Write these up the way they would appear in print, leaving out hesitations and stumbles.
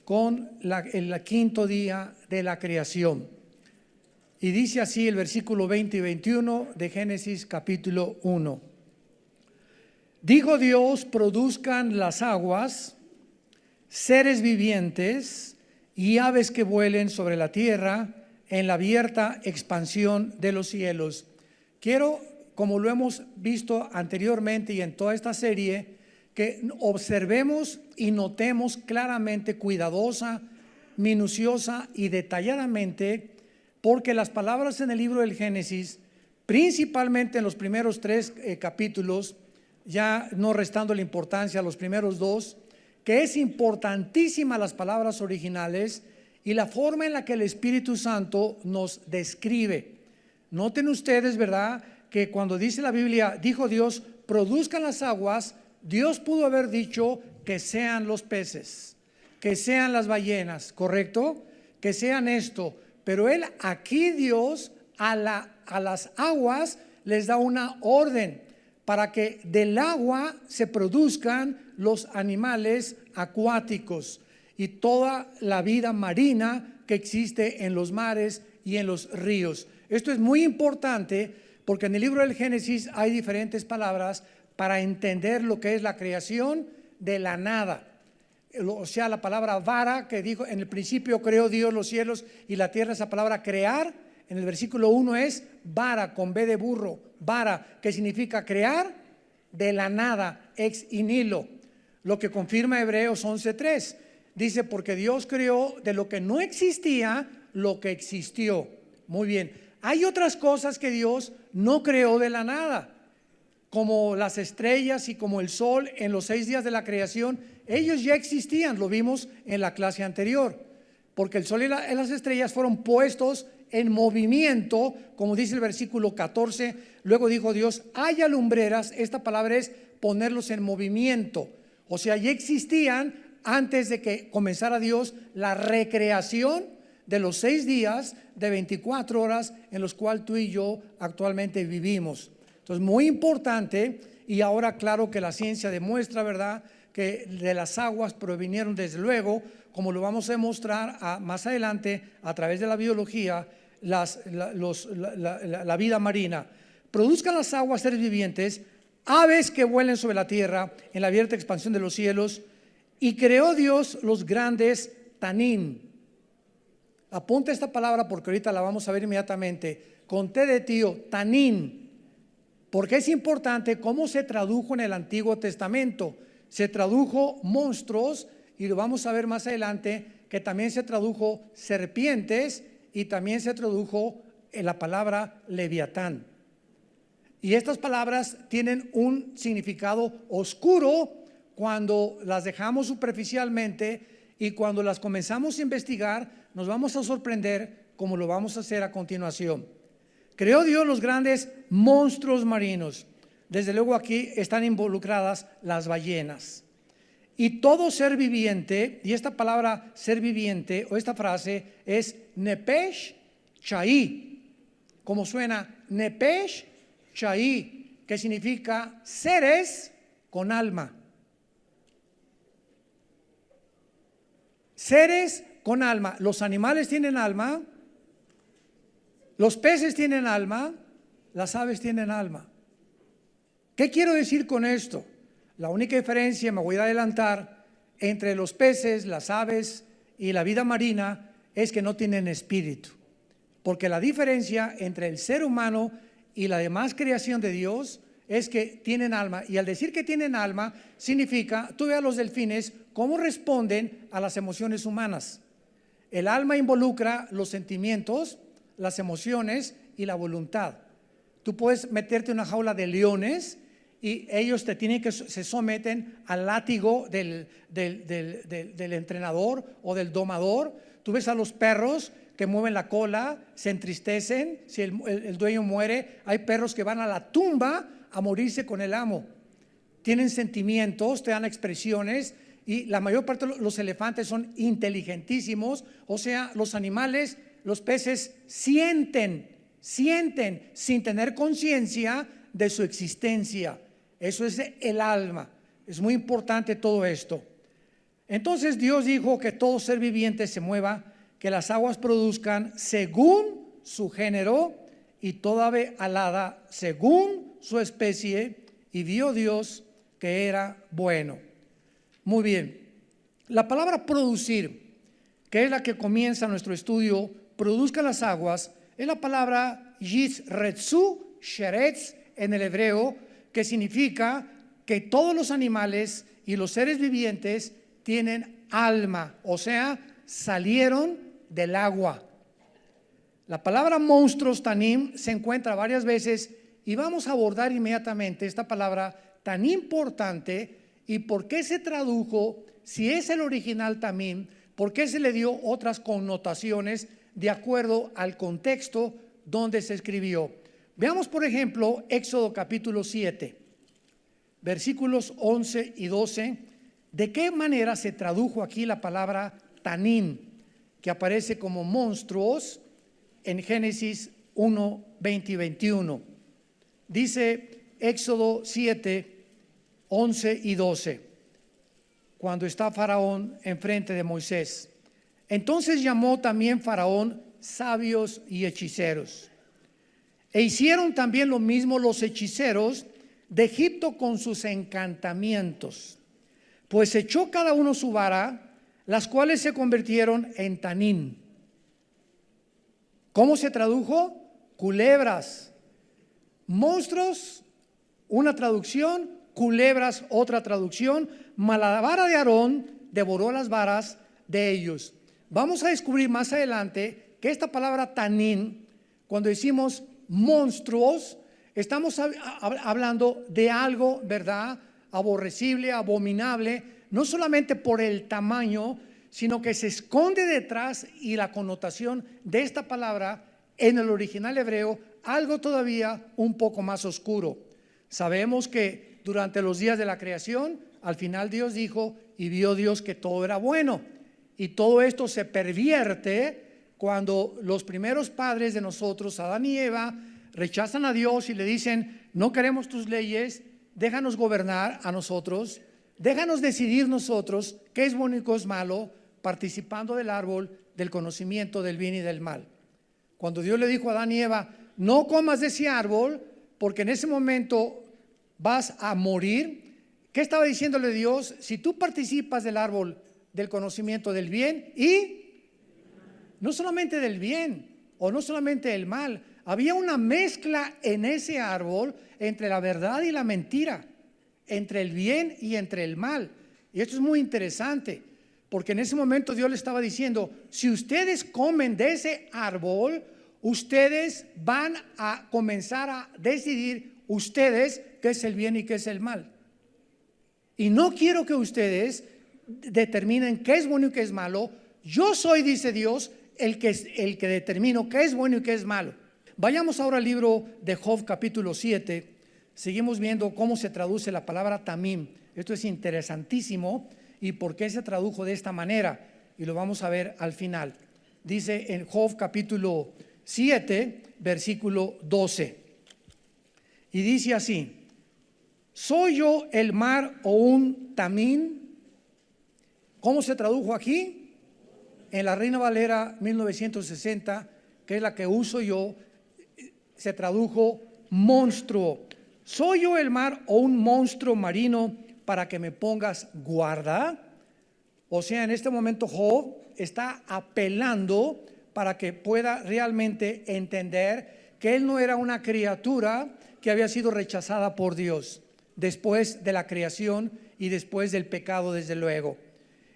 con el quinto día de la creación. Y dice así el versículo 20 y 21 de Génesis capítulo 1. Dijo Dios: produzcan las aguas seres vivientes y aves que vuelen sobre la tierra en la abierta expansión de los cielos. Quiero, como lo hemos visto anteriormente y en toda esta serie, que observemos y notemos claramente, cuidadosa, minuciosa y detalladamente, porque las palabras en el libro del Génesis, principalmente en los primeros 3 capítulos, ya no restando la importancia a los primeros 2, que es importantísima las palabras originales y la forma en la que el Espíritu Santo nos describe. Noten ustedes, ¿verdad?, que cuando dice la Biblia, dijo Dios, produzcan las aguas, Dios pudo haber dicho que sean los peces, que sean las ballenas, ¿correcto? Que sean esto. Pero aquí Dios a las aguas les da una orden para que del agua se produzcan los animales acuáticos y toda la vida marina que existe en los mares y en los ríos. Esto es muy importante porque en el libro del Génesis hay diferentes palabras para entender lo que es la creación de la nada. O sea, la palabra vara, que dijo en el principio creó Dios los cielos y la tierra, esa palabra crear, en el versículo 1 es vara, con B de burro, vara, que significa crear de la nada, ex nihilo, lo que confirma Hebreos 11:3. Dice, porque Dios creó de lo que no existía lo que existió. Muy bien, hay otras cosas que Dios no creó de la nada, como las estrellas y como el sol. En los 6 días de la creación ellos ya existían, lo vimos en la clase anterior, porque el sol y las estrellas fueron puestos en movimiento, como dice el versículo 14. Luego dijo Dios, haya lumbreras. Esta palabra es ponerlos en movimiento, o sea, ya existían antes de que comenzara Dios la recreación de los 6 días de 24 horas en los cuales tú y yo actualmente vivimos. Entonces, muy importante. Y ahora claro que la ciencia demuestra, ¿verdad?, que de las aguas provinieron desde luego, como lo vamos a demostrar más adelante a través de la biología, la vida marina. Produzcan las aguas seres vivientes, aves que vuelen sobre la tierra en la abierta expansión de los cielos. Y creó Dios los grandes tanín. Apunta esta palabra porque ahorita la vamos a ver inmediatamente, con T de tío, tanín, porque es importante cómo se tradujo en el Antiguo Testamento. Se tradujo monstruos, y lo vamos a ver más adelante, que también se tradujo serpientes y también se tradujo en la palabra leviatán. Y estas palabras tienen un significado oscuro cuando las dejamos superficialmente, y cuando las comenzamos a investigar nos vamos a sorprender, como lo vamos a hacer a continuación. Creó Dios los grandes monstruos marinos. Desde luego aquí están involucradas las ballenas y todo ser viviente. Y esta palabra ser viviente, o esta frase, es Nepesh Chai. ¿Cómo suena? Nepesh Chai, que significa seres con alma. Seres con alma. Los animales tienen alma, los peces tienen alma, las aves tienen alma. ¿Qué quiero decir con esto? La única diferencia, me voy a adelantar, entre los peces, las aves y la vida marina es que no tienen espíritu. Porque la diferencia entre el ser humano y la demás creación de Dios es que tienen alma. Y al decir que tienen alma, significa, tú ve a los delfines cómo responden a las emociones humanas. El alma involucra los sentimientos, las emociones y la voluntad. Tú puedes meterte en una jaula de leones y ellos se someten al látigo del entrenador o del domador. Tú ves a los perros que mueven la cola, se entristecen si el dueño muere. Hay perros que van a la tumba a morirse con el amo. Tienen sentimientos, te dan expresiones, y la mayor parte de los elefantes son inteligentísimos. O sea, los animales, los peces sienten sin tener conciencia de su existencia. Eso es el alma. Es muy importante todo esto. Entonces Dios dijo que todo ser viviente se mueva, que las aguas produzcan según su género y toda ave alada según su especie, y vio Dios que era bueno. Muy bien, la palabra producir, que es la que comienza nuestro estudio, produzca las aguas, es la palabra yisretsu, sheretz en el hebreo, que significa que todos los animales y los seres vivientes tienen alma, o sea, salieron del agua. La palabra monstruos, tanim, se encuentra varias veces y vamos a abordar inmediatamente esta palabra tan importante y por qué se tradujo, si es el original tamim, por qué se le dio otras connotaciones de acuerdo al contexto donde se escribió. Veamos, por ejemplo, Éxodo capítulo 7, versículos 11 y 12. ¿De qué manera se tradujo aquí la palabra tanim, que aparece como monstruos en Génesis 1, 20 y 21? Dice Éxodo 7, 11 y 12, cuando está Faraón enfrente de Moisés. Entonces llamó también Faraón sabios y hechiceros. E hicieron también lo mismo los hechiceros de Egipto con sus encantamientos. Pues echó cada uno su vara, las cuales se convirtieron en tanín. ¿Cómo se tradujo? Culebras. Monstruos, una traducción; culebras, otra traducción. La vara de Aarón devoró las varas de ellos. Vamos a descubrir más adelante que esta palabra tanín, cuando decimos monstruos, estamos hablando de algo, ¿verdad?, aborrecible, abominable, no solamente por el tamaño, sino que se esconde detrás, y la connotación de esta palabra en el original hebreo, algo todavía un poco más oscuro. Sabemos que durante los días de la creación, al final Dios dijo, y vio Dios que todo era bueno, y todo esto se pervierte cuando los primeros padres de nosotros, Adán y Eva, rechazan a Dios y le dicen, no queremos tus leyes, déjanos gobernar a nosotros, déjanos decidir nosotros qué es bueno y qué es malo, participando del árbol del conocimiento del bien y del mal. Cuando Dios le dijo a Adán y Eva, no comas de ese árbol, porque en ese momento vas a morir. ¿Qué estaba diciéndole Dios? Si tú participas del árbol del conocimiento del bien y no solamente del bien o no solamente del mal, había una mezcla en ese árbol entre la verdad y la mentira, entre el bien y entre el mal. Y esto es muy interesante, porque en ese momento Dios le estaba diciendo, si ustedes comen de ese árbol, ustedes van a comenzar a decidir ustedes qué es el bien y qué es el mal. Y no quiero que ustedes determinen qué es bueno y qué es malo. Yo soy, dice Dios, el que determino qué es bueno y qué es malo. Vayamos ahora al libro de Job capítulo 7. Seguimos viendo cómo se traduce la palabra tamim. Esto es interesantísimo y por qué se tradujo de esta manera, y lo vamos a ver al final. Dice en Job capítulo 7, versículo 12, y dice así: ¿soy yo el mar o un tamín? ¿Cómo se tradujo aquí? En la Reina Valera 1960, que es la que uso yo, se tradujo monstruo. ¿Soy yo el mar o un monstruo marino para que me pongas guarda? O sea, en este momento Job está apelando para que pueda realmente entender que él no era una criatura que había sido rechazada por Dios después de la creación y después del pecado, desde luego.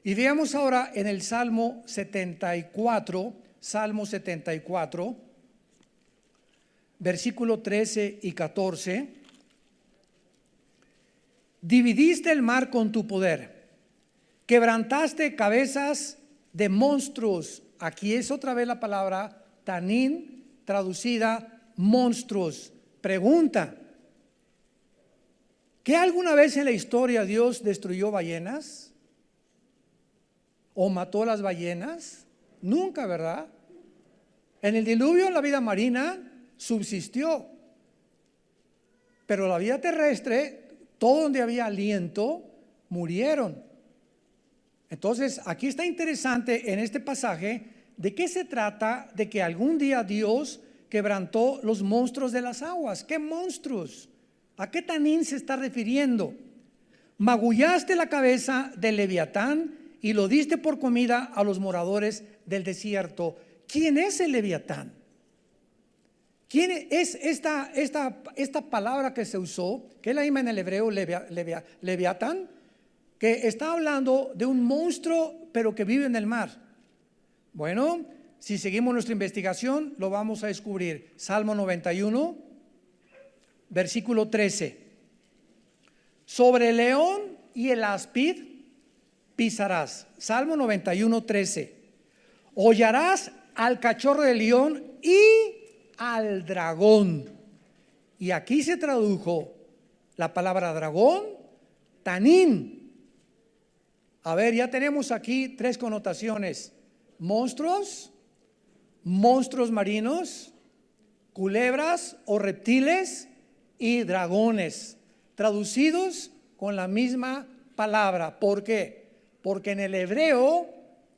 Y veamos ahora en el Salmo 74, versículo 13 y 14. Dividiste el mar con tu poder, quebrantaste cabezas de monstruos. Aquí es otra vez la palabra tanín, traducida monstruos. Pregunta: ¿qué alguna vez en la historia Dios destruyó ballenas? ¿O mató las ballenas? Nunca, ¿verdad? En el diluvio la vida marina subsistió, pero la vida terrestre, todo donde había aliento, murieron. Entonces, aquí está interesante en este pasaje de qué se trata, de que algún día Dios quebrantó los monstruos de las aguas. ¿Qué monstruos? ¿A qué Tanín se está refiriendo? Magullaste la cabeza del Leviatán y lo diste por comida a los moradores del desierto. ¿Quién es el Leviatán? ¿Quién es esta palabra que se usó, que es la misma en el hebreo, Leviatán, que está hablando de un monstruo pero que vive en el mar? Bueno, si seguimos nuestra investigación lo vamos a descubrir. Salmo 91, versículo 13. Sobre el león y el áspid pisarás. Salmo 91, 13. Hollarás al cachorro del león y al dragón. Y aquí se tradujo la palabra dragón, tanín. A ver, ya tenemos aquí tres connotaciones: monstruos, monstruos marinos, culebras o reptiles y dragones, traducidos con la misma palabra. ¿Por qué? Porque en el hebreo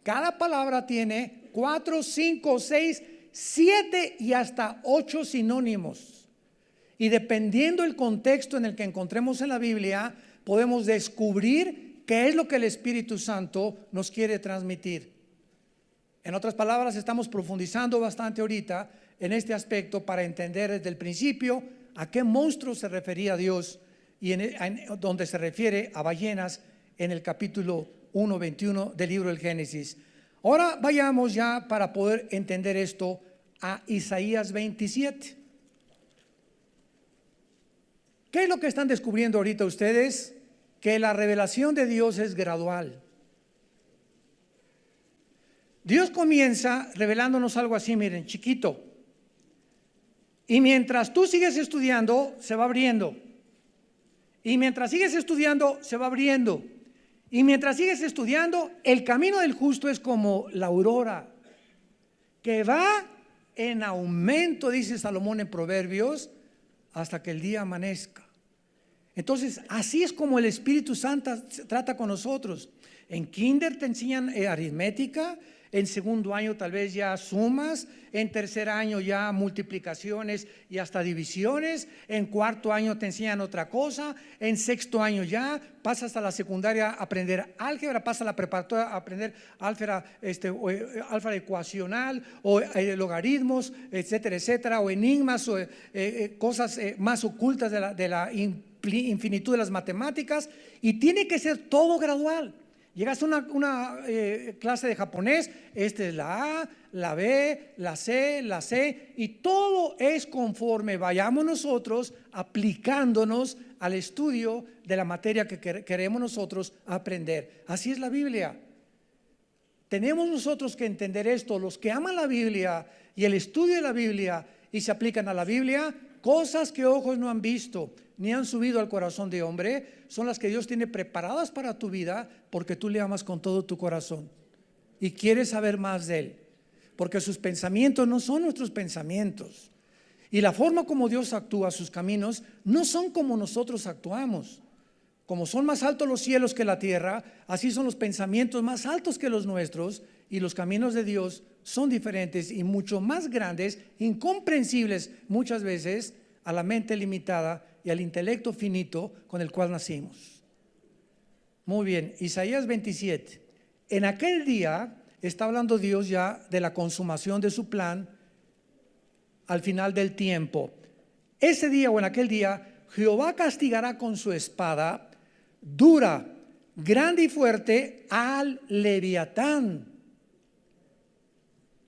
cada palabra tiene 4, 5, 6, 7 y hasta 8 sinónimos. Y dependiendo del contexto en el que encontremos en la Biblia, podemos descubrir qué es lo que el Espíritu Santo nos quiere transmitir. En otras palabras, estamos profundizando bastante ahorita en este aspecto para entender desde el principio a qué monstruo se refería Dios, y donde se refiere a ballenas en el capítulo 1, 21 del libro del Génesis. Ahora vayamos ya, para poder entender esto, a Isaías 27. ¿Qué es lo que están descubriendo ahorita ustedes? Que la revelación de Dios es gradual. Dios comienza revelándonos algo así, miren, chiquito. Y mientras tú sigues estudiando, se va abriendo. Y mientras sigues estudiando, se va abriendo. Y mientras sigues estudiando, el camino del justo es como la aurora, que va en aumento, dice Salomón en Proverbios, hasta que el día amanezca. Entonces, así es como el Espíritu Santo trata con nosotros. En kinder te enseñan aritmética, en segundo año tal vez ya sumas, en tercer año ya multiplicaciones y hasta divisiones, en cuarto año te enseñan otra cosa, en sexto año ya pasas a la secundaria a aprender álgebra, pasas a la preparatoria a aprender álgebra ecuacional o logaritmos, etcétera, etcétera, o enigmas o cosas más ocultas de la infinitud de las matemáticas, y tiene que ser todo gradual. Llegas a una clase de japonés, esta es la A, la B, la C, y todo es conforme vayamos nosotros aplicándonos al estudio de la materia que queremos nosotros aprender. Así es la Biblia. Tenemos nosotros que entender esto. Los que aman la Biblia y el estudio de la Biblia y se aplican a la Biblia, cosas que ojos no han visto ni han subido al corazón de hombre, son las que Dios tiene preparadas para tu vida, porque tú le amas con todo tu corazón y quieres saber más de Él, porque sus pensamientos no son nuestros pensamientos, y la forma como Dios actúa, sus caminos no son como nosotros actuamos. Como son más altos los cielos que la tierra, así son los pensamientos más altos que los nuestros, y los caminos de Dios son diferentes y mucho más grandes, incomprensibles muchas veces a la mente limitada y al intelecto finito con el cual nacimos. Muy bien, Isaías 27. En aquel día está hablando Dios ya de la consumación de su plan al final del tiempo. Ese día o en aquel día, Jehová castigará con su espada dura, grande y fuerte al Leviatán,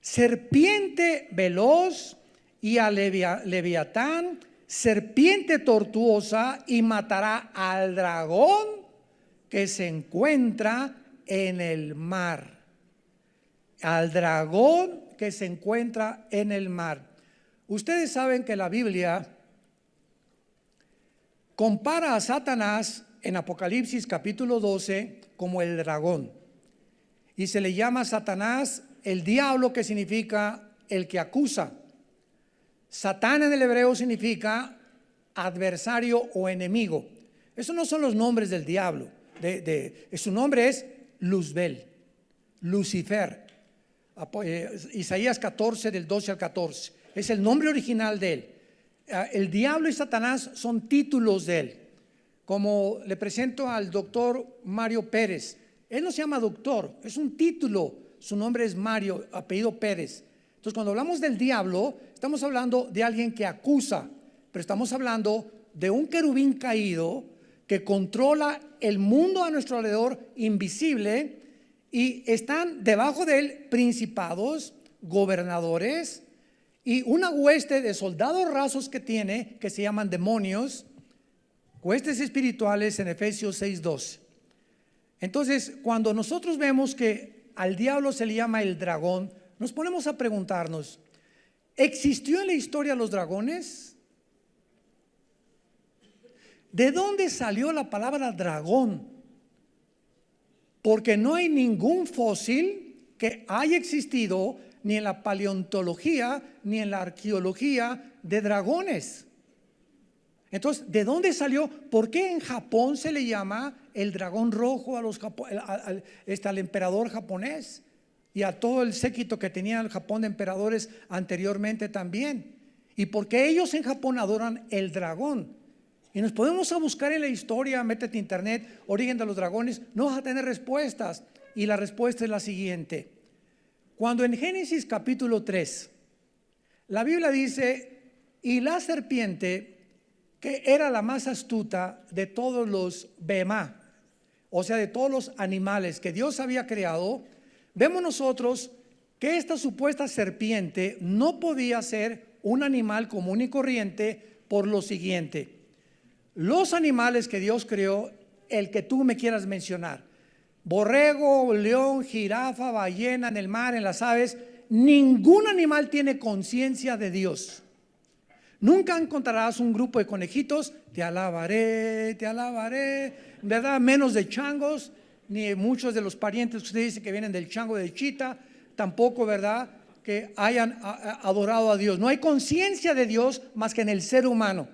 serpiente veloz, y al Leviatán, serpiente tortuosa, y matará al dragón que se encuentra en el mar. Al dragón que se encuentra en el mar. Ustedes saben que la Biblia compara a Satanás en Apocalipsis capítulo 12 como el dragón, y se le llama a Satanás el diablo, que significa el que acusa. Satán en el hebreo significa adversario o enemigo. Esos no son los nombres del diablo. Su nombre es Luzbel, Lucifer. Isaías 14 del 12 al 14. Es el nombre original de él. El diablo y Satanás son títulos de él. Como le presento al doctor Mario Pérez. Él no se llama doctor, es un título. Su nombre es Mario, apellido Pérez. Entonces, cuando hablamos del diablo, estamos hablando de alguien que acusa, pero estamos hablando de un querubín caído que controla el mundo a nuestro alrededor invisible, y están debajo de él principados, gobernadores y una hueste de soldados rasos que tiene, que se llaman demonios, huestes espirituales en Efesios 6:12. Entonces, cuando nosotros vemos que al diablo se le llama el dragón, nos ponemos a preguntarnos, ¿existió en la historia los dragones? ¿De dónde salió la palabra dragón? Porque no hay ningún fósil que haya existido ni en la paleontología ni en la arqueología de dragones. Entonces, ¿de dónde salió? ¿Por qué en Japón se le llama el dragón rojo al emperador japonés y a todo el séquito que tenía el Japón de emperadores anteriormente también? ¿Y por qué ellos en Japón adoran el dragón? Y nos podemos a buscar en la historia, métete a internet, origen de los dragones, no vas a tener respuestas. Y la respuesta es la siguiente. Cuando en Génesis capítulo 3, la Biblia dice, y la serpiente, que era la más astuta de todos los Behemá, o sea, de todos los animales que Dios había creado, vemos nosotros que esta supuesta serpiente no podía ser un animal común y corriente por lo siguiente. Los animales que Dios creó, el que tú me quieras mencionar, borrego, león, jirafa, ballena, en el mar, en las aves, ningún animal tiene conciencia de Dios. Nunca encontrarás un grupo de conejitos, te alabaré, ¿verdad? Menos de changos, ni muchos de los parientes que usted dice que vienen del chango de chita, tampoco, ¿verdad?, que hayan adorado a Dios. No hay conciencia de Dios más que en el ser humano.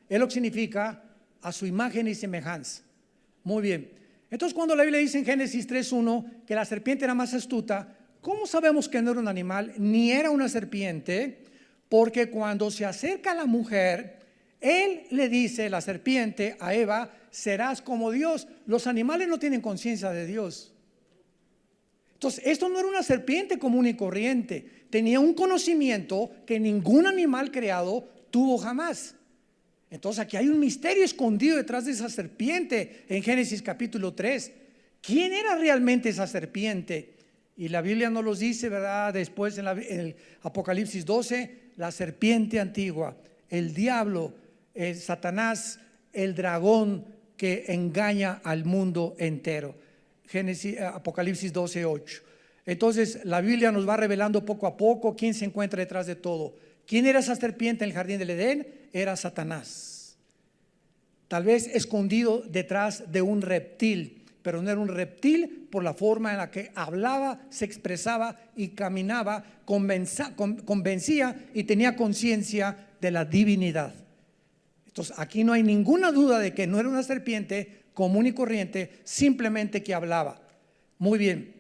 Es lo que significa a su imagen y semejanza. Muy bien. Entonces, cuando la Biblia dice en Génesis 3:1 que la serpiente era más astuta, ¿cómo sabemos que no era un animal ni era una serpiente? Porque cuando se acerca a la mujer, él le dice, la serpiente, a Eva, serás como Dios. Los animales no tienen conciencia de Dios. Entonces, esto no era una serpiente común y corriente. Tenía un conocimiento que ningún animal creado tuvo jamás. Entonces, aquí hay un misterio escondido detrás de esa serpiente en Génesis capítulo 3. ¿Quién era realmente esa serpiente? Y la Biblia nos los dice, ¿verdad? Después en el Apocalipsis 12, la serpiente antigua, el diablo, el Satanás, el dragón que engaña al mundo entero. Apocalipsis 12:8. Entonces la Biblia nos va revelando poco a poco quién se encuentra detrás de todo. ¿Quién era esa serpiente en el jardín del Edén? Era Satanás. Tal vez escondido detrás de un reptil, pero no era un reptil por la forma en la que hablaba, se expresaba y caminaba, convencía y tenía conciencia de la divinidad. Entonces aquí no hay ninguna duda de que no era una serpiente común y corriente, simplemente que hablaba. Muy bien.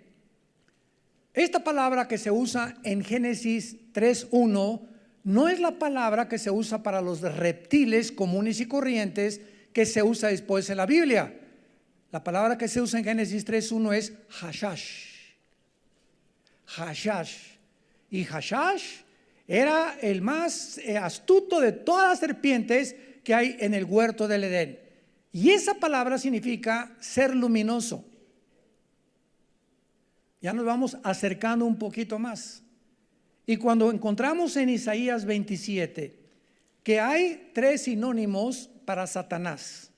Esta palabra que se usa en Génesis 3:1 no es la palabra que se usa para los reptiles comunes y corrientes que se usa después en la Biblia. La palabra que se usa en Génesis 3:1 es Hashash. Hashash. Y Hashash era el más astuto de todas las serpientes que hay en el huerto del Edén. Y esa palabra significa ser luminoso. Ya nos vamos acercando un poquito más. Y cuando encontramos en Isaías 27 que hay 3 sinónimos para Satanás,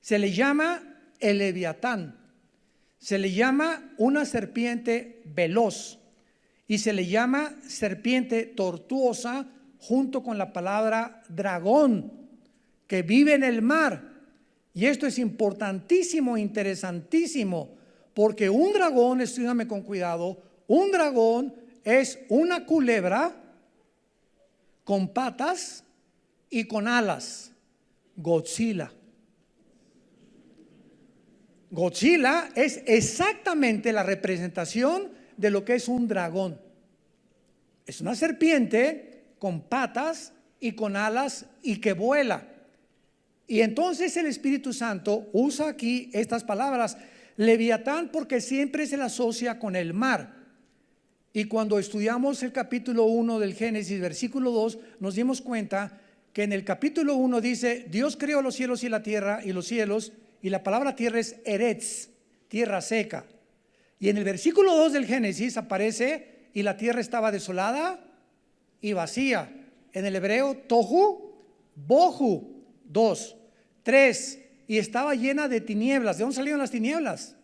se le llama el Leviatán, se le llama una serpiente veloz y se le llama serpiente tortuosa, junto con la palabra dragón, que vive en el mar. Y esto es importantísimo, interesantísimo, porque un dragón, escúchame con cuidado, un dragón es una culebra con patas y con alas. Godzilla. Godzilla es exactamente la representación de lo que es un dragón. Es una serpiente con patas y con alas y que vuela. Y entonces el Espíritu Santo usa aquí estas palabras, Leviatán, porque siempre se le asocia con el mar. Y cuando estudiamos el capítulo 1 del Génesis, versículo 2, nos dimos cuenta que en el capítulo 1 dice, Dios creó los cielos y la tierra y los cielos, y la palabra tierra es eretz, tierra seca. Y en el versículo 2 del Génesis aparece, y la tierra estaba desolada y vacía. En el hebreo, tohu, bohu. 2, 3, y estaba llena de tinieblas. ¿De dónde salieron las tinieblas?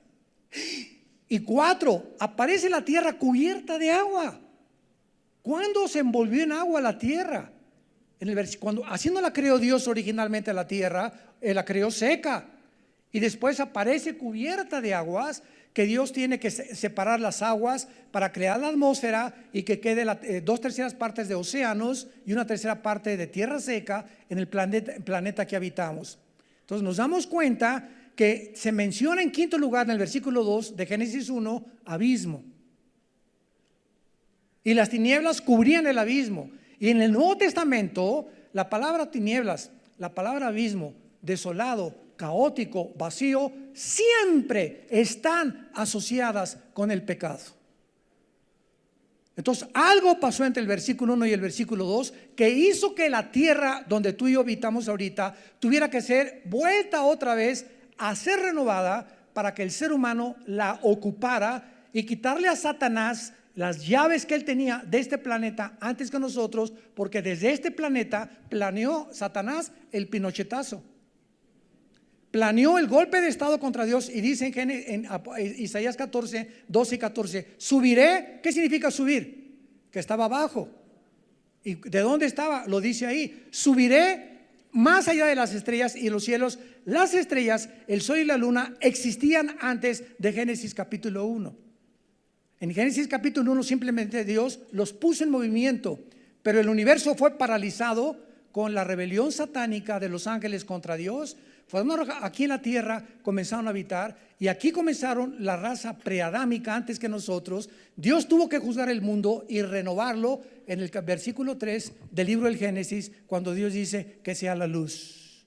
Y 4, aparece la tierra cubierta de agua. ¿Cuándo se envolvió en agua la tierra? Cuando haciéndola creó Dios originalmente la tierra, la creó seca. Y después aparece cubierta de aguas, que Dios tiene que separar las aguas para crear la atmósfera y que quede 2/3 partes de océanos y 1/3 parte de tierra seca en el planeta que habitamos. Entonces nos damos cuenta que se menciona en quinto lugar en el versículo 2 de Génesis 1, abismo. Y las tinieblas cubrían el abismo. Y en el Nuevo Testamento, la palabra tinieblas, la palabra abismo, desolado, caótico, vacío, siempre están asociadas con el pecado. Entonces algo pasó entre el versículo 1 y el versículo 2 que hizo que la tierra donde tú y yo habitamos ahorita tuviera que ser vuelta otra vez a ser renovada para que el ser humano la ocupara y quitarle a Satanás las llaves que él tenía de este planeta antes que nosotros, porque desde este planeta planeó Satanás el pinochetazo. Planeó el golpe de estado contra Dios y dice en Isaías 14, 12 y 14, subiré. ¿Qué significa subir? Que estaba abajo. ¿Y de dónde estaba? Lo dice ahí, subiré más allá de las estrellas y los cielos. Las estrellas, el sol y la luna existían antes de Génesis capítulo 1. En Génesis capítulo 1 simplemente Dios los puso en movimiento, pero el universo fue paralizado con la rebelión satánica de los ángeles contra Dios. Aquí en la tierra comenzaron a habitar y aquí comenzaron la raza preadámica antes que nosotros. Dios tuvo que juzgar el mundo y renovarlo en el versículo 3 del libro del Génesis, cuando Dios dice que sea la luz.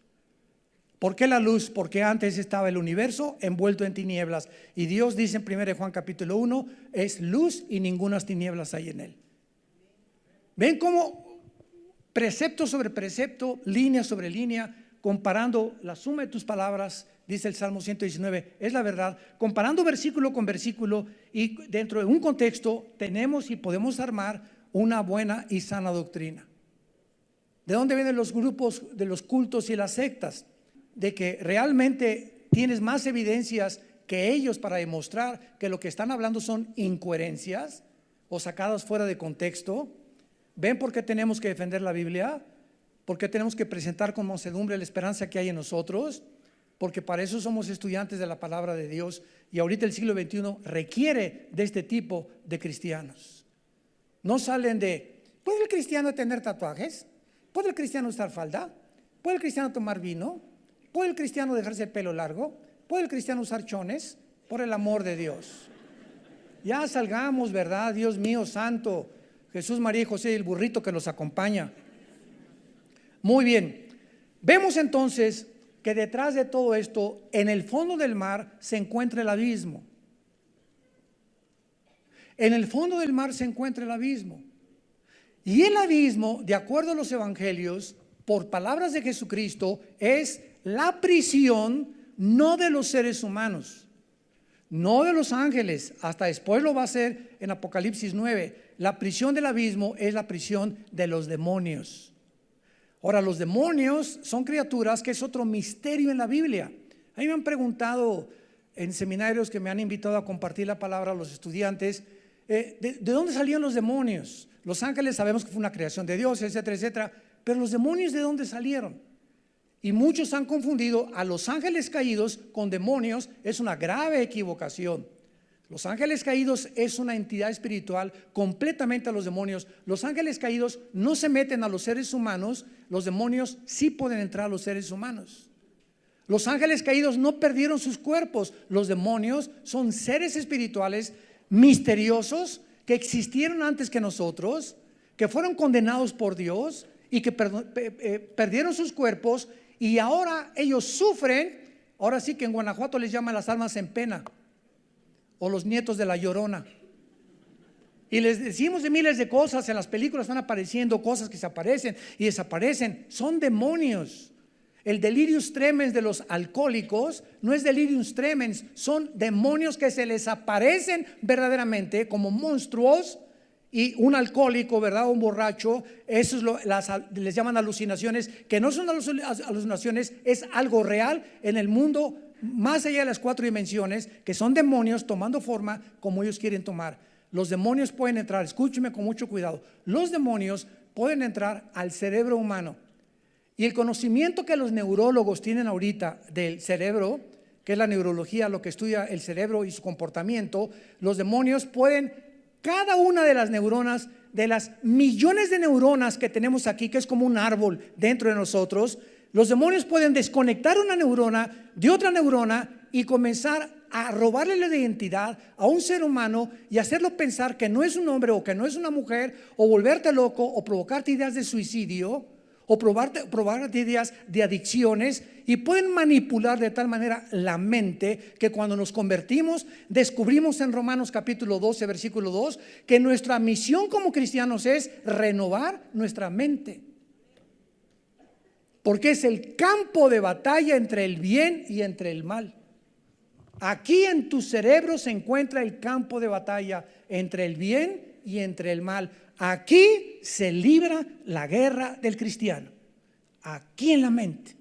¿Por qué la luz? Porque antes estaba el universo envuelto en tinieblas y Dios dice en 1 Juan capítulo 1, es luz y ningunas tinieblas hay en él. ¿Ven cómo precepto sobre precepto, línea sobre línea, comparando la suma de tus palabras, dice el Salmo 119, es la verdad, comparando versículo con versículo y dentro de un contexto tenemos y podemos armar una buena y sana doctrina. ¿De dónde vienen los grupos de los cultos y las sectas? De que realmente tienes más evidencias que ellos para demostrar que lo que están hablando son incoherencias o sacadas fuera de contexto. ¿Ven por qué tenemos que defender la Biblia? ¿Por qué tenemos que presentar con mansedumbre la esperanza que hay en nosotros? Porque para eso somos estudiantes de la palabra de Dios y ahorita el siglo XXI requiere de este tipo de cristianos. No salen de, ¿puede el cristiano tener tatuajes? ¿Puede el cristiano usar falda? ¿Puede el cristiano tomar vino? ¿Puede el cristiano dejarse el pelo largo? ¿Puede el cristiano usar chones? Por el amor de Dios. Ya salgamos, ¿verdad? Dios mío santo, Jesús, María y José y el burrito que los acompaña. Muy bien, vemos entonces que detrás de todo esto, en el fondo del mar se encuentra el abismo. En el fondo del mar se encuentra el abismo. Y el abismo, de acuerdo a los evangelios, por palabras de Jesucristo, es la prisión no de los seres humanos, no de los ángeles, hasta después lo va a hacer en Apocalipsis 9. La prisión del abismo es la prisión de los demonios. Ahora, los demonios son criaturas que es otro misterio en la Biblia. A mí me han preguntado en seminarios que me han invitado a compartir la palabra a los estudiantes, ¿de dónde salían los demonios? Los ángeles sabemos que fue una creación de Dios, etcétera, etcétera, pero los demonios, ¿de dónde salieron? Y muchos han confundido a los ángeles caídos con demonios. Es una grave equivocación. Los ángeles caídos es una entidad espiritual completamente a los demonios. Los ángeles caídos no se meten a los seres humanos. Los demonios sí pueden entrar a los seres humanos. Los ángeles caídos no perdieron sus cuerpos. Los demonios son seres espirituales misteriosos que existieron antes que nosotros, que fueron condenados por Dios y que perdieron sus cuerpos, y ahora ellos sufren. Ahora sí que en Guanajuato les llaman las almas en pena, o los nietos de la Llorona. Y les decimos de miles de cosas. En las películas están apareciendo cosas que se aparecen y desaparecen. Son demonios. El delirium tremens de los alcohólicos no es delirium tremens, son demonios que se les aparecen verdaderamente como monstruos. Y un alcohólico, ¿verdad? Un borracho, eso es les llaman alucinaciones, que no son alucinaciones, es algo real en el mundo más allá de las 4 dimensiones, que son demonios tomando forma como ellos quieren tomar. Los demonios pueden entrar, escúcheme con mucho cuidado, los demonios pueden entrar al cerebro humano. Y el conocimiento que los neurólogos tienen ahorita del cerebro, que es la neurología, lo que estudia el cerebro y su comportamiento, los demonios pueden, cada una de las neuronas, de las millones de neuronas que tenemos aquí, que es como un árbol dentro de nosotros, los demonios pueden desconectar una neurona de otra neurona y comenzar a robarle la identidad a un ser humano y hacerlo pensar que no es un hombre o que no es una mujer, o volverte loco, o provocarte ideas de suicidio, o provocarte ideas de adicciones, y pueden manipular de tal manera la mente que cuando nos convertimos, descubrimos en Romanos capítulo 12 versículo 2 que nuestra misión como cristianos es renovar nuestra mente, porque es el campo de batalla entre el bien y entre el mal. Aquí en tu cerebro se encuentra el campo de batalla entre el bien y entre el mal. Aquí se libra la guerra del cristiano, aquí en la mente.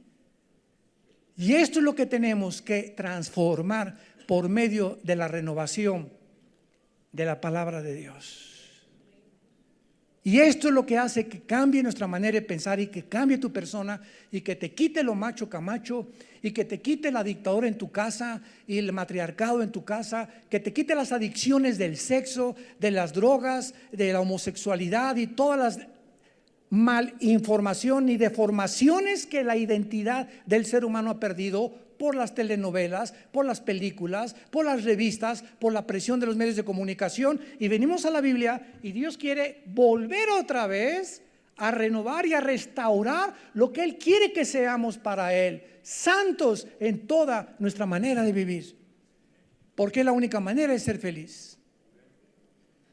Y esto es lo que tenemos que transformar por medio de la renovación de la palabra de Dios. Y esto es lo que hace que cambie nuestra manera de pensar y que cambie tu persona y que te quite lo macho camacho y que te quite la dictadura en tu casa y el matriarcado en tu casa, que te quite las adicciones del sexo, de las drogas, de la homosexualidad y todas las malinformación y deformaciones que la identidad del ser humano ha perdido por las telenovelas, por las películas, por las revistas, por la presión de los medios de comunicación. Y venimos a la Biblia y Dios quiere volver otra vez a renovar y a restaurar lo que Él quiere que seamos para Él, santos en toda nuestra manera de vivir, porque la única manera es ser feliz.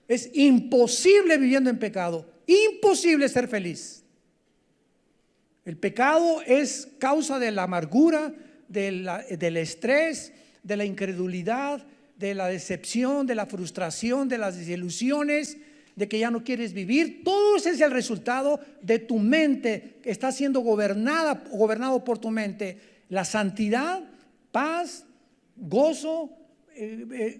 Es imposible viviendo en pecado, imposible ser feliz. El pecado es causa de la amargura, del estrés, de la incredulidad, de la decepción, de la frustración, de las desilusiones, de que ya no quieres vivir. Todo ese es el resultado de tu mente que está siendo gobernado por tu mente. La santidad, paz, gozo,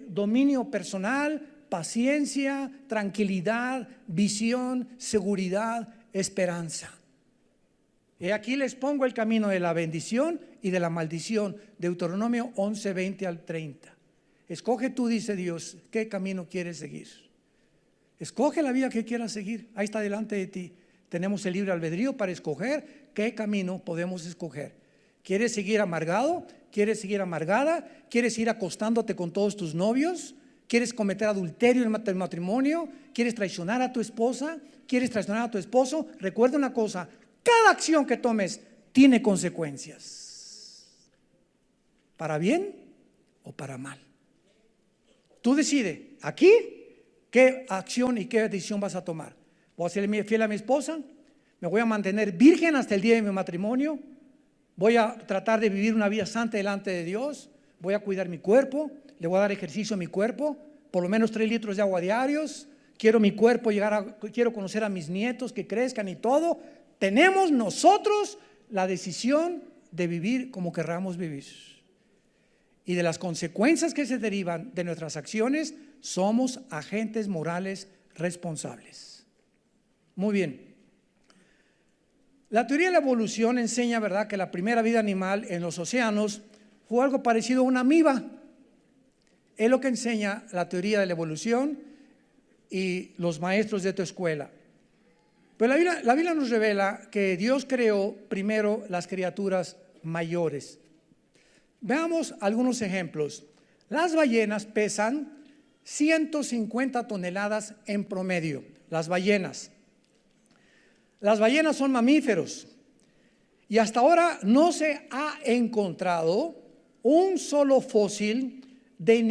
dominio personal, paciencia, tranquilidad, visión, seguridad, esperanza. Y aquí les pongo el camino de la bendición y de la maldición. Deuteronomio 11, 20 al 30. Escoge tú, dice Dios, qué camino quieres seguir. Escoge la vida que quieras seguir. Ahí está delante de ti. Tenemos el libre albedrío para escoger qué camino podemos escoger. ¿Quieres seguir amargado? ¿Quieres seguir amargada? ¿Quieres ir acostándote con todos tus novios? ¿Quieres cometer adulterio en el matrimonio? ¿Quieres traicionar a tu esposa? ¿Quieres traicionar a tu esposo? Recuerda una cosa: cada acción que tomes tiene consecuencias, para bien o para mal. Tú decides aquí qué acción y qué decisión vas a tomar. ¿Voy a ser fiel a mi esposa? ¿Me voy a mantener virgen hasta el día de mi matrimonio? ¿Voy a tratar de vivir una vida santa delante de Dios? ¿Voy a cuidar mi cuerpo? ¿Le voy a dar ejercicio a mi cuerpo? Por lo menos 3 litros de agua diarios. Quiero mi cuerpo quiero conocer a mis nietos, que crezcan y todo. Tenemos nosotros la decisión de vivir como querramos vivir. Y de las consecuencias que se derivan de nuestras acciones, somos agentes morales responsables. Muy bien. La teoría de la evolución enseña, ¿verdad?, que la primera vida animal en los océanos fue algo parecido a una amiba. Es lo que enseña la teoría de la evolución y los maestros de tu escuela. Pero la Biblia nos revela que Dios creó primero las criaturas mayores. Veamos algunos ejemplos. Las ballenas pesan 150 toneladas en promedio. Las ballenas son mamíferos y hasta ahora no se ha encontrado un solo fósil de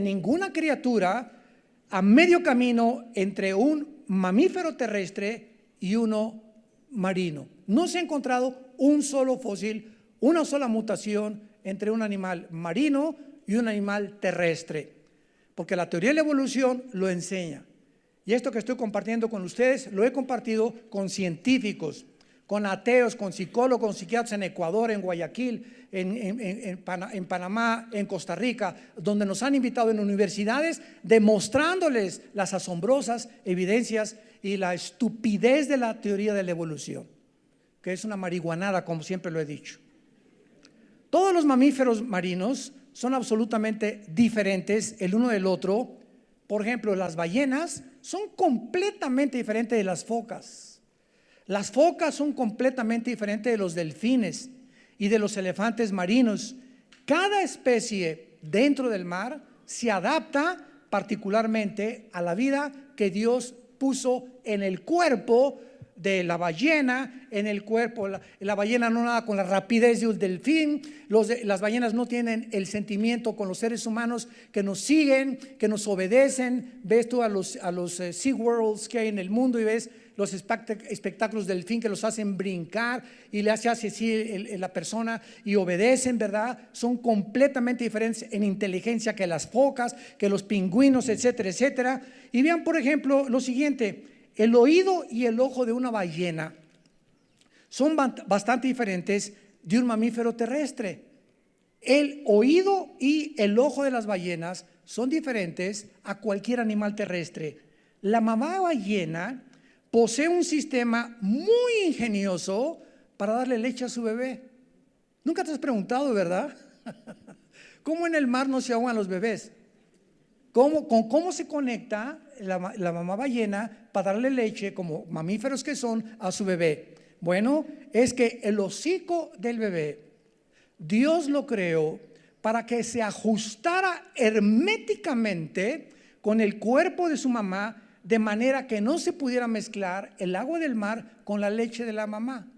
ninguna criatura a medio camino entre un mamífero terrestre y uno marino. No se ha encontrado un solo fósil, una sola mutación entre un animal marino y un animal terrestre, porque la teoría de la evolución lo enseña. Y esto que estoy compartiendo con ustedes lo he compartido con científicos, con ateos, con psicólogos, con psiquiatras en Ecuador, en Guayaquil, en Panamá, en Costa Rica, donde nos han invitado en universidades demostrándoles las asombrosas evidencias y la estupidez de la teoría de la evolución, que es una marihuanada, como siempre lo he dicho. Todos los mamíferos marinos son absolutamente diferentes el uno del otro. Por ejemplo, las ballenas son completamente diferentes de las focas. Las focas son completamente diferentes de los delfines y de los elefantes marinos. Cada especie dentro del mar se adapta particularmente a la vida que Dios puso en el cuerpo de la ballena, en el cuerpo. La ballena no nada con la rapidez de un delfín. Las ballenas no tienen el sentimiento con los seres humanos que nos siguen, que nos obedecen. Ves tú a los SeaWorlds que hay en el mundo y ves los espectáculos del delfín que los hacen brincar y le hace así la persona y obedecen, ¿verdad? Son completamente diferentes en inteligencia que las focas, que los pingüinos, etcétera, etcétera. Y vean, por ejemplo, lo siguiente: el oído y el ojo de una ballena son bastante diferentes de un mamífero terrestre. El oído y el ojo de las ballenas son diferentes a cualquier animal terrestre. La mamá ballena posee un sistema muy ingenioso para darle leche a su bebé. Nunca te has preguntado, ¿verdad? ¿Cómo en el mar no se ahogan los bebés? ¿Cómo se conecta la mamá ballena para darle leche, como mamíferos que son, a su bebé? Bueno, es que el hocico del bebé, Dios lo creó para que se ajustara herméticamente con el cuerpo de su mamá, de manera que no se pudiera mezclar el agua del mar con la leche de la mamá.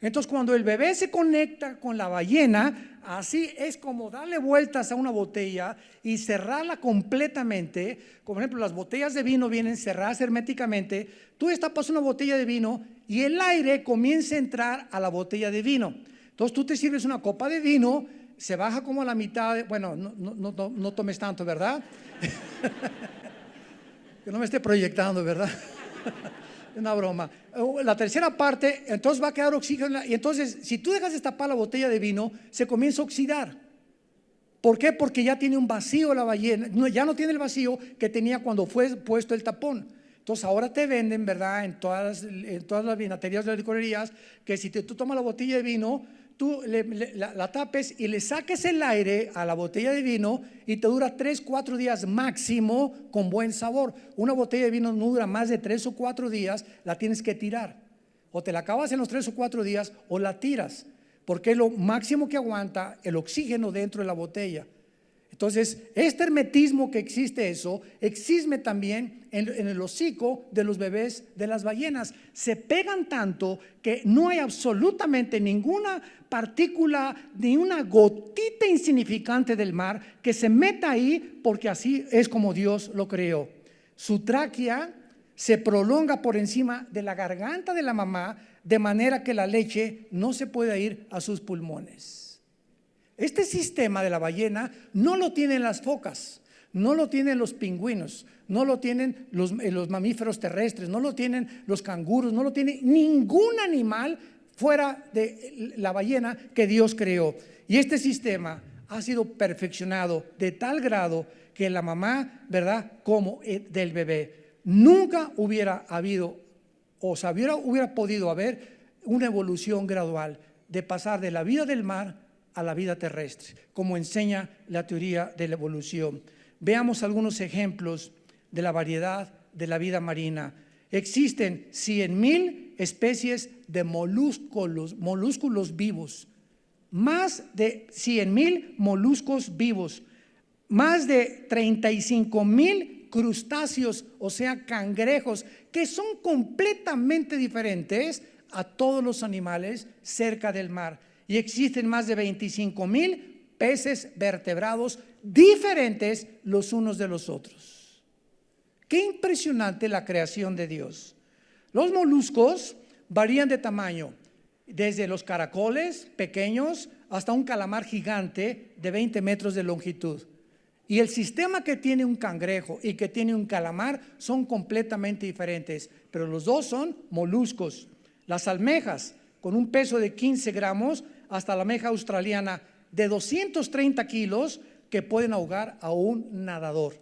Entonces, cuando el bebé se conecta con la ballena, así es como darle vueltas a una botella y cerrarla completamente. Como por ejemplo, las botellas de vino vienen cerradas herméticamente. Tú destapas una botella de vino y el aire comienza a entrar a la botella de vino. Entonces tú te sirves una copa de vino, se baja como a la mitad. Bueno, no tomes tanto, ¿verdad? Que no me esté proyectando, ¿verdad? Una broma. La tercera parte, entonces va a quedar oxígeno. Y entonces, si tú dejas destapar la botella de vino, se comienza a oxidar. ¿Por qué? Porque ya tiene un vacío la ballena. Ya no tiene el vacío que tenía cuando fue puesto el tapón. Entonces ahora te venden, ¿verdad? En todas las vinaterías de las licorerías, que si tú tomas la botella de vino, tú la tapes y le saques el aire a la botella de vino y te dura 3-4 días máximo con buen sabor. Una botella de vino no dura más de 3 o 4 días, la tienes que tirar. O te la acabas en los 3 o 4 días o la tiras, porque es lo máximo que aguanta el oxígeno dentro de la botella. Entonces, este hermetismo que existe, existe también en el hocico de los bebés de las ballenas. Se pegan tanto que no hay absolutamente ninguna partícula, ni una gotita insignificante del mar que se meta ahí, porque así es como Dios lo creó. Su tráquea se prolonga por encima de la garganta de la mamá, de manera que la leche no se puede ir a sus pulmones. Este sistema de la ballena no lo tienen las focas, no lo tienen los pingüinos, no lo tienen los mamíferos terrestres, no lo tienen los canguros, no lo tiene ningún animal fuera de la ballena que Dios creó. Y este sistema ha sido perfeccionado de tal grado que la mamá, ¿verdad?, como del bebé, nunca hubiera habido, o sea, hubiera podido haber una evolución gradual de pasar de la vida del mar a la vida terrestre, como enseña la teoría de la evolución. Veamos algunos ejemplos de la variedad de la vida marina. Existen 100,000 especies de molúsculos vivos. más de 100,000 moluscos vivos, más de 35,000 crustáceos, o sea, cangrejos, que son completamente diferentes a todos los animales cerca del mar. Y existen más de 25,000 peces vertebrados diferentes los unos de los otros. Qué impresionante la creación de Dios. Los moluscos varían de tamaño, desde los caracoles pequeños hasta un calamar gigante de 20 metros de longitud. Y el sistema que tiene un cangrejo y que tiene un calamar son completamente diferentes, pero los dos son moluscos. Las almejas, con un peso de 15 gramos, hasta la almeja australiana de 230 kilos, que pueden ahogar a un nadador.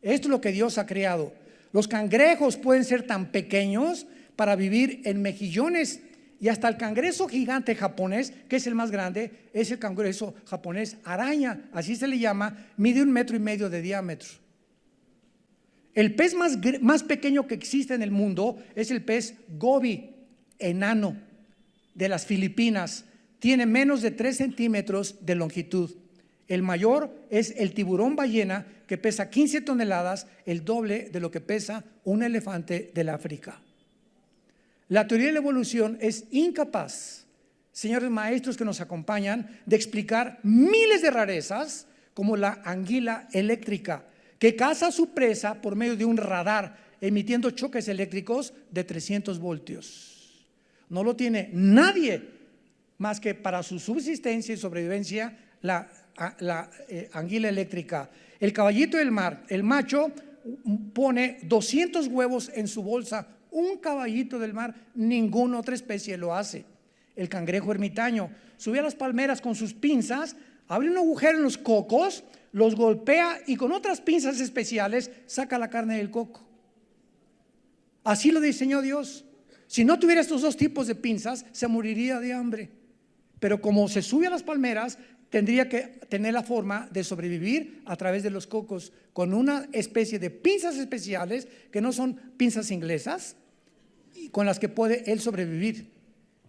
Esto es lo que Dios ha creado. Los cangrejos pueden ser tan pequeños para vivir en mejillones, y hasta el cangrejo gigante japonés, que es el más grande, es el cangrejo japonés araña, así se le llama, mide 1,5 metros de diámetro. El pez más pequeño que existe en el mundo es el pez gobi, enano, de las Filipinas. Tiene menos de 3 centímetros de longitud. El mayor es el tiburón ballena, que pesa 15 toneladas, el doble de lo que pesa un elefante del África. La teoría de la evolución es incapaz, señores maestros que nos acompañan, de explicar miles de rarezas, como la anguila eléctrica, que caza a su presa por medio de un radar, emitiendo choques eléctricos de 300 voltios. No lo tiene nadie más que para su subsistencia y sobrevivencia la anguila eléctrica. El caballito del mar, el macho, pone 200 huevos en su bolsa. Un caballito del mar, ninguna otra especie lo hace. El cangrejo ermitaño sube a las palmeras con sus pinzas, abre un agujero en los cocos, los golpea y con otras pinzas especiales saca la carne del coco. Así lo diseñó Dios. Si no tuviera estos dos tipos de pinzas, se moriría de hambre. Pero como se sube a las palmeras, tendría que tener la forma de sobrevivir a través de los cocos, con una especie de pinzas especiales que no son pinzas inglesas, y con las que puede él sobrevivir.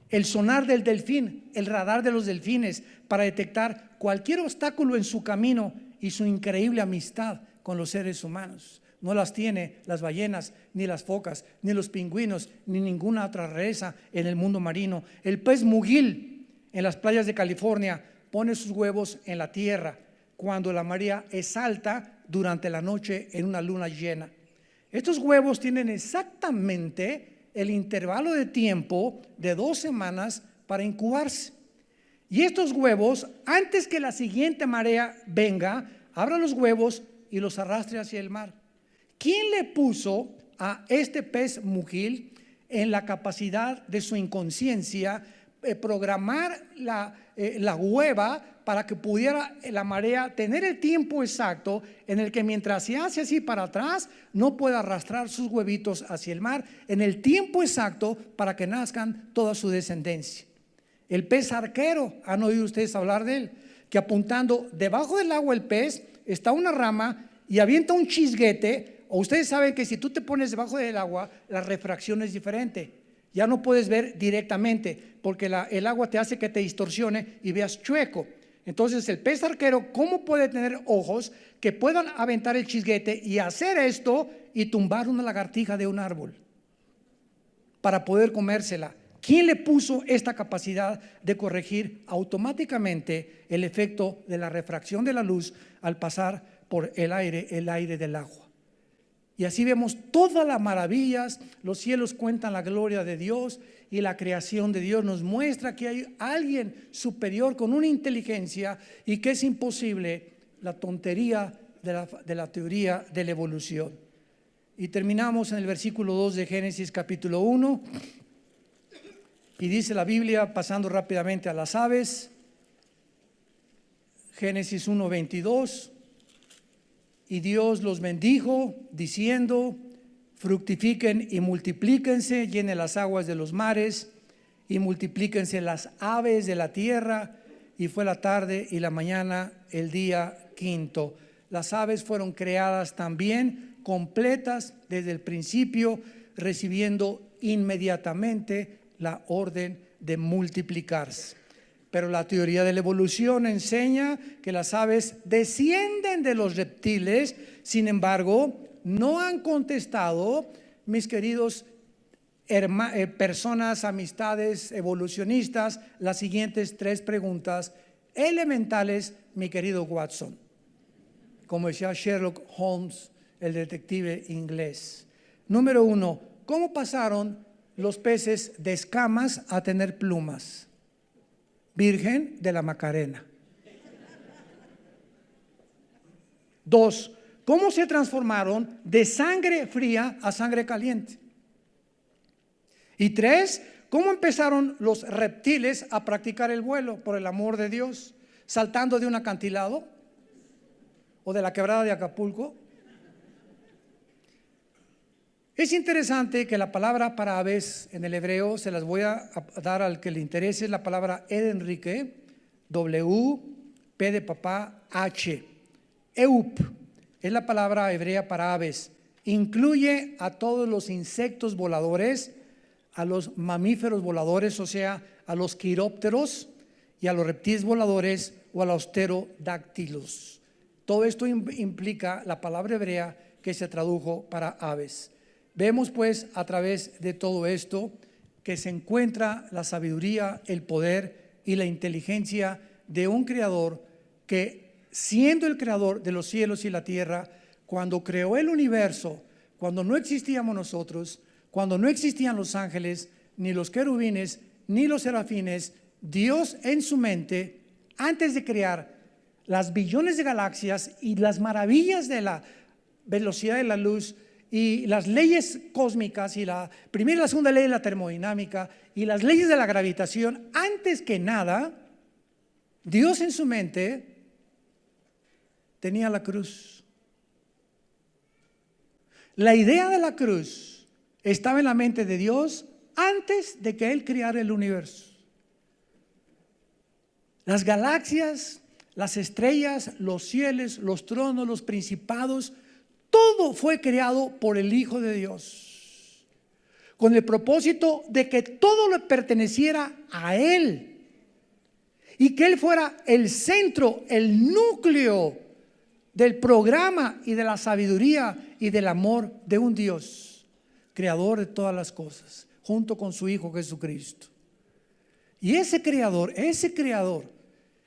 El sonar del delfín, el radar de los delfines, para detectar cualquier obstáculo en su camino, y su increíble amistad con los seres humanos. No las tiene las ballenas, ni las focas, ni los pingüinos, ni ninguna otra rareza en el mundo marino. El pez mugil en las playas de California pone sus huevos en la tierra cuando la marea es alta durante la noche en una luna llena. Estos huevos tienen exactamente el intervalo de tiempo de 2 semanas para incubarse. Y estos huevos, antes que la siguiente marea venga, abran los huevos y los arrastre hacia el mar. ¿Quién le puso a este pez mugil en la capacidad de su inconsciencia programar la hueva para que pudiera la marea tener el tiempo exacto en el que, mientras se hace así para atrás, no pueda arrastrar sus huevitos hacia el mar, en el tiempo exacto para que nazcan toda su descendencia? El pez arquero, ¿han oído ustedes hablar de él? Que apuntando debajo del agua el pez está una rama y avienta un chisguete. O ustedes saben que si tú te pones debajo del agua, la refracción es diferente. Ya no puedes ver directamente porque el agua te hace que te distorsione y veas chueco. Entonces el pez arquero, ¿cómo puede tener ojos que puedan aventar el chisguete y hacer esto y tumbar una lagartija de un árbol para poder comérsela? ¿Quién le puso esta capacidad de corregir automáticamente el efecto de la refracción de la luz al pasar por el aire del agua? Y así vemos todas las maravillas. Los cielos cuentan la gloria de Dios, y la creación de Dios nos muestra que hay alguien superior con una inteligencia, y que es imposible la tontería de la teoría de la evolución. Y terminamos en el versículo 2 de Génesis capítulo 1. Y dice la Biblia, pasando rápidamente a las aves, Génesis 1:22, y Dios los bendijo diciendo: fructifiquen y multiplíquense, llenen las aguas de los mares y multiplíquense las aves de la tierra. Y fue la tarde y la mañana el día quinto. Las aves fueron creadas también completas desde el principio, recibiendo inmediatamente la orden de multiplicarse. Pero la teoría de la evolución enseña que las aves descienden de los reptiles. Sin embargo, no han contestado, mis queridos personas, amistades evolucionistas, las siguientes 3 preguntas elementales, mi querido Watson. Como decía Sherlock Holmes, el detective inglés. Número 1, ¿cómo pasaron los peces de escamas a tener plumas? Virgen de la Macarena. 2, ¿cómo se transformaron de sangre fría a sangre caliente? Y 3, ¿cómo empezaron los reptiles a practicar el vuelo, por el amor de Dios? ¿Saltando de un acantilado o de la quebrada de Acapulco? Es interesante que la palabra para aves en el hebreo, se las voy a dar al que le interese, es la palabra Enrique, W, P de papá, H. Eup es la palabra hebrea para aves. Incluye a todos los insectos voladores, a los mamíferos voladores, o sea, a los quirópteros y a los reptiles voladores o a los pterodáctilos. Todo esto implica la palabra hebrea que se tradujo para aves. Vemos pues a través de todo esto que se encuentra la sabiduría, el poder y la inteligencia de un creador que, siendo el creador de los cielos y la tierra, cuando creó el universo, cuando no existíamos nosotros, cuando no existían los ángeles, ni los querubines, ni los serafines, Dios en su mente, antes de crear las billones de galaxias y las maravillas de la velocidad de la luz y las leyes cósmicas y la primera y la segunda ley de la termodinámica y las leyes de la gravitación, antes que nada, Dios en su mente tenía la cruz. La idea de la cruz estaba en la mente de Dios antes de que Él creara el universo. Las galaxias, las estrellas, los cielos, los tronos, los principados, todo fue creado por el Hijo de Dios, con el propósito de que todo le perteneciera a Él y que Él fuera el centro, el núcleo del programa y de la sabiduría y del amor de un Dios, creador de todas las cosas, junto con su Hijo Jesucristo. Y ese creador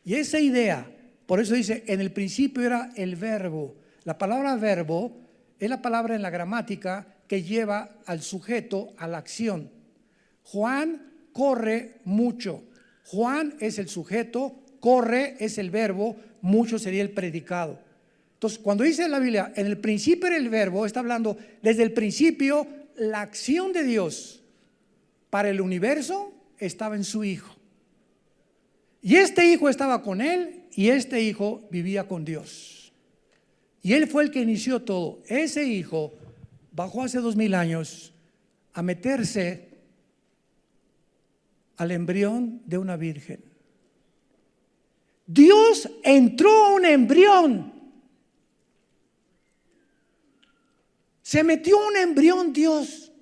y esa idea, por eso dice, en el principio era el verbo. La palabra verbo es la palabra en la gramática que lleva al sujeto a la acción. Juan corre mucho. Juan es el sujeto, corre es el verbo, mucho sería el predicado. Entonces, cuando dice la Biblia, en el principio era el verbo, está hablando desde el principio, la acción de Dios para el universo estaba en su Hijo. Y este Hijo estaba con Él y este Hijo vivía con Dios. Y Él fue el que inició todo. Ese Hijo bajó hace 2000 años a meterse al embrión de una virgen. Dios entró a un embrión. Se metió un embrión Dios.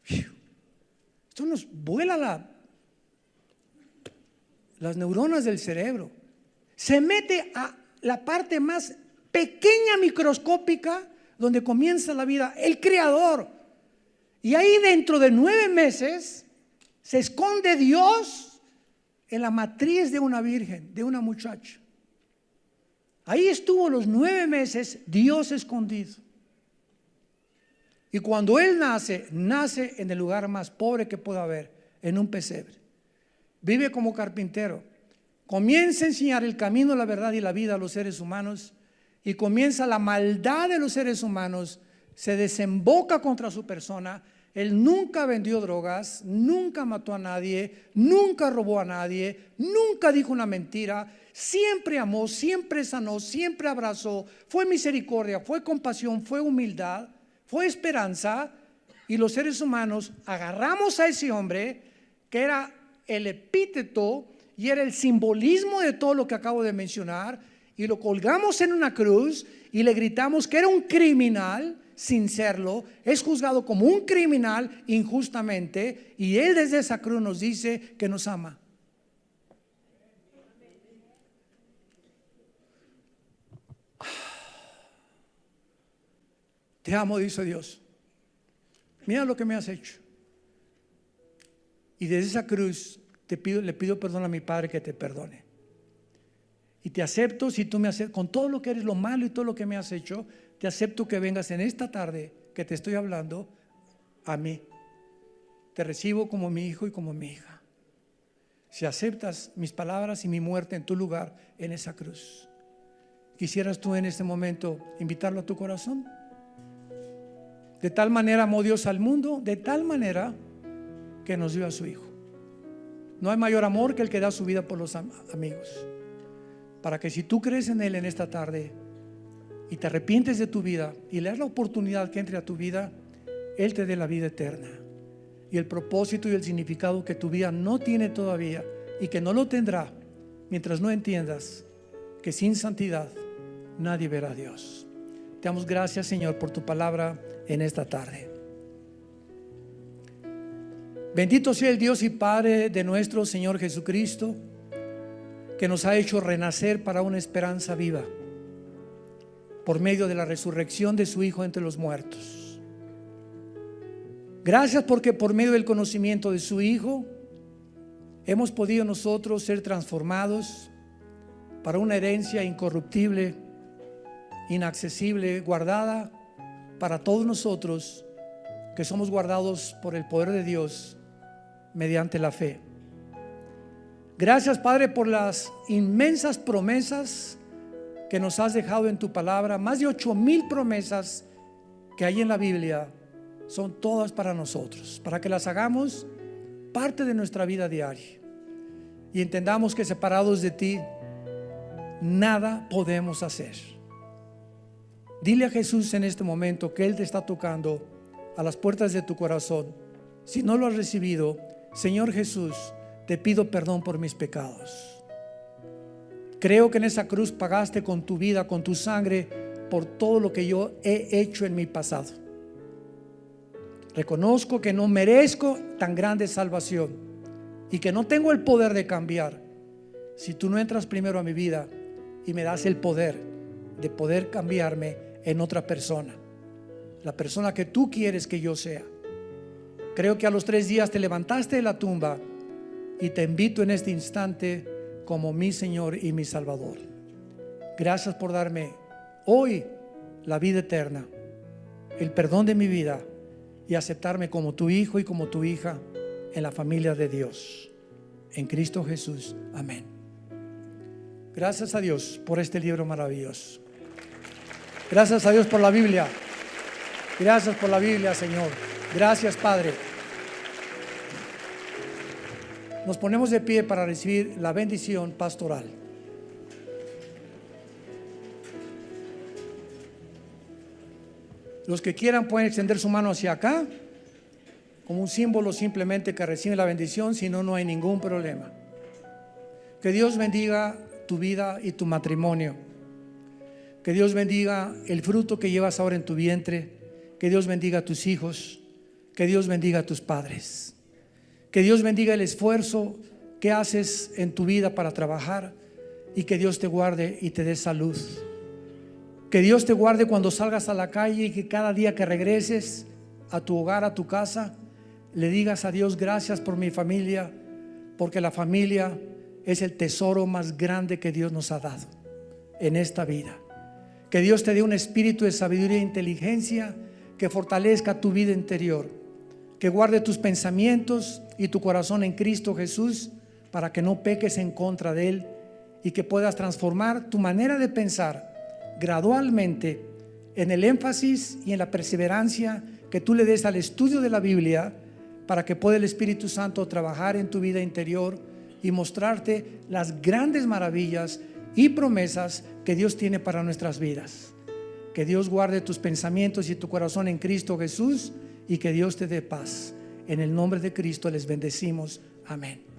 Esto nos vuela las neuronas del cerebro. Se mete a la parte más pequeña, microscópica, donde comienza la vida, el creador. Y ahí dentro de 9 meses se esconde Dios en la matriz de una virgen, de una muchacha. Ahí estuvo los 9 meses Dios escondido. Y cuando Él nace en el lugar más pobre que pueda haber, en un pesebre. Vive como carpintero. Comienza a enseñar el camino, la verdad y la vida a los seres humanos. Y comienza la maldad de los seres humanos. Se desemboca contra su persona. Él nunca vendió drogas, nunca mató a nadie, nunca robó a nadie, nunca dijo una mentira. Siempre amó, siempre sanó, siempre abrazó. Fue misericordia, fue compasión, fue humildad, fue esperanza. Y los seres humanos agarramos a ese hombre que era el epíteto y era el simbolismo de todo lo que acabo de mencionar, y lo colgamos en una cruz y le gritamos que era un criminal sin serlo, es juzgado como un criminal injustamente, y Él desde esa cruz nos dice que nos ama. Te amo, dice Dios. Mira lo que me has hecho. Y desde esa cruz le pido perdón a mi Padre que te perdone. Y te acepto, si tú me aceptas, con todo lo que eres, lo malo y todo lo que me has hecho, te acepto que vengas en esta tarde que te estoy hablando a mí. Te recibo como mi hijo y como mi hija. Si aceptas mis palabras y mi muerte en tu lugar en esa cruz, ¿quisieras tú en este momento invitarlo a tu corazón? De tal manera amó Dios al mundo, de tal manera que nos dio a su Hijo. No hay mayor amor que el que da su vida por los amigos. Para que si tú crees en Él en esta tarde y te arrepientes de tu vida y le das la oportunidad que entre a tu vida, Él te dé la vida eterna y el propósito y el significado que tu vida no tiene todavía y que no lo tendrá mientras no entiendas que sin santidad nadie verá a Dios. Te damos gracias, Señor, por tu palabra en esta tarde. Bendito sea el Dios y Padre de nuestro Señor Jesucristo, que nos ha hecho renacer para una esperanza viva por medio de la resurrección de su Hijo entre los muertos. Gracias porque por medio del conocimiento de su Hijo hemos podido nosotros ser transformados para una herencia incorruptible, inaccesible, guardada para todos nosotros que somos guardados por el poder de Dios mediante la fe. Gracias, Padre, por las inmensas promesas que nos has dejado en tu palabra. Más de 8,000 promesas que hay en la Biblia son todas para nosotros, para que las hagamos parte de nuestra vida diaria y entendamos que separados de ti nada podemos hacer. Dile a Jesús en este momento que Él te está tocando a las puertas de tu corazón. Si no lo has recibido, Señor Jesús, te pido perdón por mis pecados. Creo que en esa cruz pagaste con tu vida, con tu sangre, por todo lo que yo he hecho en mi pasado. Reconozco que no merezco tan grande salvación y que no tengo el poder de cambiar si tú no entras primero a mi vida y me das el poder de poder cambiarme en otra persona, la persona que tú quieres que yo sea. Creo que a los 3 días te levantaste de la tumba y te invito en este instante como mi Señor y mi Salvador. Gracias por darme hoy la vida eterna, el perdón de mi vida y aceptarme como tu hijo y como tu hija en la familia de Dios. En Cristo Jesús. Amén. Gracias a Dios por este libro maravilloso. Gracias a Dios por la Biblia. Gracias por la Biblia, Señor. Gracias, Padre. Nos ponemos de pie para recibir la bendición pastoral. Los que quieran pueden extender su mano hacia acá, como un símbolo simplemente que reciben la bendición. Si no, no hay ningún problema. Que Dios bendiga tu vida y tu matrimonio. Que Dios bendiga el fruto que llevas ahora en tu vientre. Que Dios bendiga a tus hijos. Que Dios bendiga a tus padres. Que Dios bendiga el esfuerzo que haces en tu vida para trabajar. Y que Dios te guarde y te dé salud. Que Dios te guarde cuando salgas a la calle y que cada día que regreses a tu hogar, a tu casa, le digas a Dios: gracias por mi familia, porque la familia es el tesoro más grande que Dios nos ha dado en esta vida. Que Dios te dé un espíritu de sabiduría e inteligencia que fortalezca tu vida interior, que guarde tus pensamientos y tu corazón en Cristo Jesús para que no peques en contra de Él y que puedas transformar tu manera de pensar gradualmente en el énfasis y en la perseverancia que tú le des al estudio de la Biblia, para que pueda el Espíritu Santo trabajar en tu vida interior y mostrarte las grandes maravillas y promesas que Dios tiene para nuestras vidas. Que Dios guarde tus pensamientos y tu corazón en Cristo Jesús y que Dios te dé paz. En el nombre de Cristo les bendecimos. Amén.